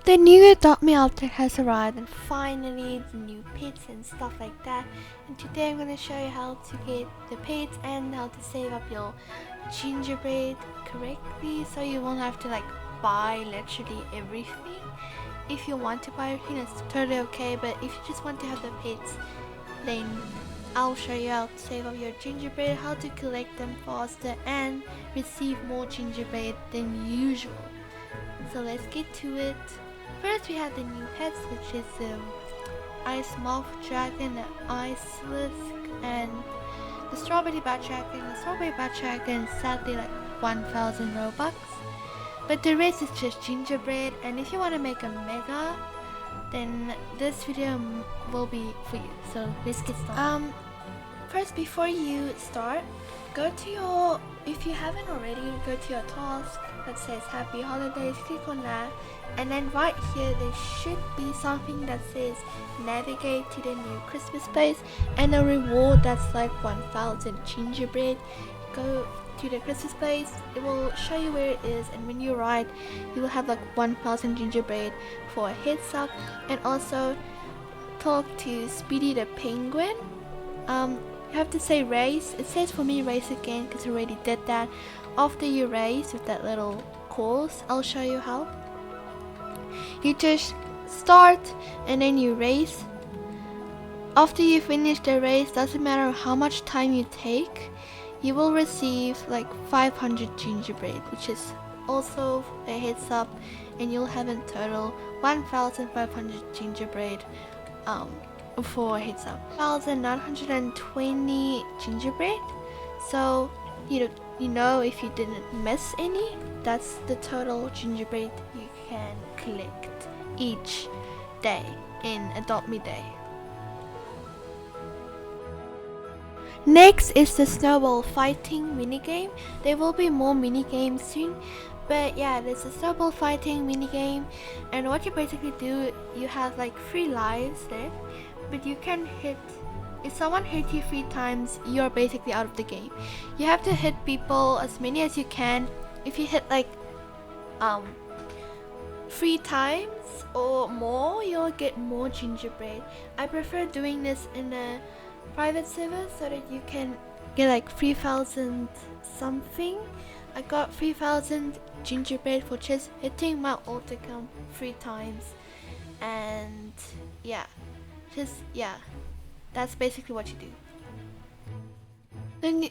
The new Adopt Me update has arrived, and finally the new pets and stuff like that. And today I'm going to show you how to get the pets and how to save up your gingerbread correctly, so you won't have to like buy literally everything. If you want to buy everything, that's totally okay, but if you just want to have the pets, then I'll show you how to save up your gingerbread, how to collect them faster and receive more gingerbread than usual. So let's get to it. First we have the new pets, which is the ice moth dragon, the ice lisk, and the strawberry bat dragon. The strawberry bat dragon is sadly like 1000 robux, but the rest is just gingerbread. And if you want to make a mega, then this video will be for you. So let's get started. First, before you start, go to your, if you haven't already, go to your task that says Happy Holidays, click on that, and then right here there should be something that says navigate to the new Christmas place and a reward that's like 1000 gingerbread. Go to the Christmas place, it will show you where it is, and when you ride you will have like 1000 gingerbread for a heads up. And also talk to Speedy the penguin. You have to say race. It says for me race again because I already did that. After you race with that little course, I'll show you how. You just start and then you race. After you finish the race, doesn't matter how much time you take, you will receive like 500 gingerbread, which is also a heads up, and you'll have in total 1500 gingerbread for a heads up. 1920 gingerbread. So you know if you didn't miss any, that's the total gingerbread you can collect each day in Adopt Me Day. Next is the snowball fighting minigame. There will be more minigames soon, but yeah, there's a snowball fighting minigame, and what you basically do, you have like 3 lives there, but you can hit, if someone hits you 3 times, you're basically out of the game. You have to hit people as many as you can. If you hit like 3 times or more, you'll get more gingerbread. I prefer doing this in a private server so that you can get like 3000 something. I got 3000 gingerbread for just hitting my ult account 3 times, and yeah, that's basically what you do.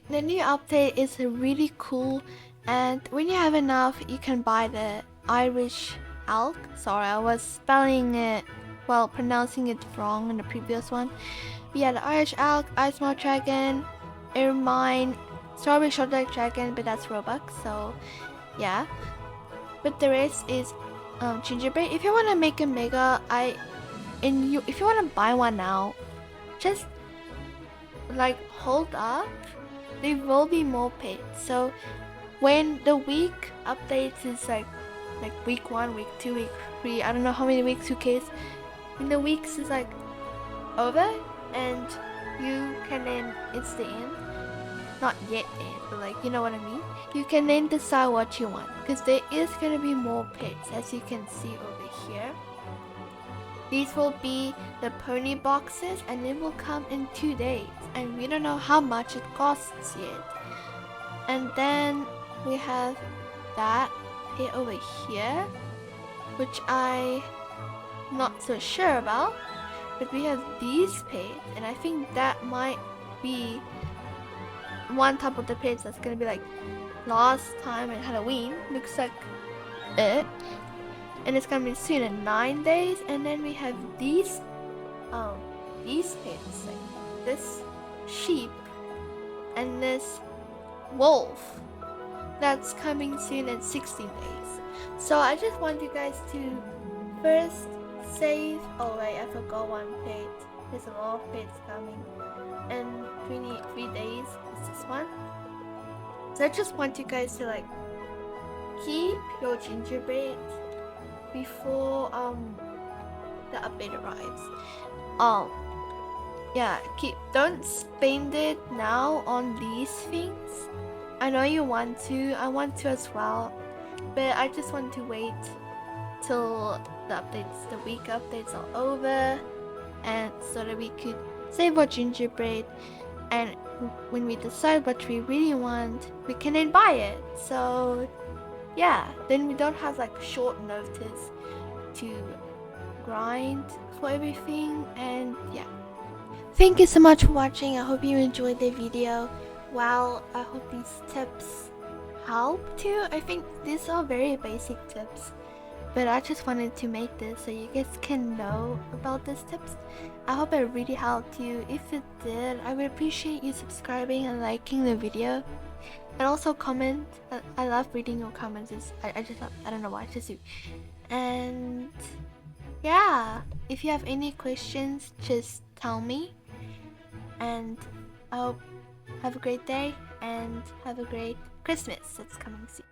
The new update is really cool, and when you have enough, you can buy the Irish elk. Sorry, I was spelling it, well, pronouncing it wrong in the previous one. But yeah, the Irish elk, ice moth dragon, ermine, strawberry shortbread dragon, but that's Robux, so yeah. But the rest is gingerbread. If you want to make a mega, if you want to buy one now, just like hold up, there will be more pets. So when the week updates is like week 1, week 2, week 3, I don't know how many weeks, who cares. When the weeks is like over and you can then, it's the end, not yet end, but like, you know what I mean, you can then decide what you want, because there is going to be more pets, as you can see over here. These will be the pony boxes, and they will come in 2 days, and we don't know how much it costs yet. And then we have that here over here, which I'm not so sure about, but we have these pets, and I think that might be one type of the pets that's gonna be like last time at Halloween. Looks like it. And it's gonna be soon in 9 days. And then we have these pets, like this sheep and this wolf, that's coming soon in 16 days. So I just want you guys to first save. Oh wait, I forgot one pet. There's a lot of pets coming, and 23 days is this one. So I just want you guys to like keep your gingerbread before the update arrives. Yeah, don't spend it now on these things. I know you want to, I want to as well, but I just want to wait till the week updates are over, and so that we could save our gingerbread, and when we decide what we really want, we can then buy it. So yeah, then we don't have like short notice to grind for everything. And yeah, thank you so much for watching. I hope you enjoyed the video. Well, I hope these tips help too. I think these are very basic tips, but I just wanted to make this so you guys can know about these tips. I hope it really helped you. If it did, I would appreciate you subscribing and liking the video, and also comment. I love reading your comments. I don't know why, I just do. And yeah, if you have any questions, just tell me. And I hope have a great day and have a great Christmas that's coming soon.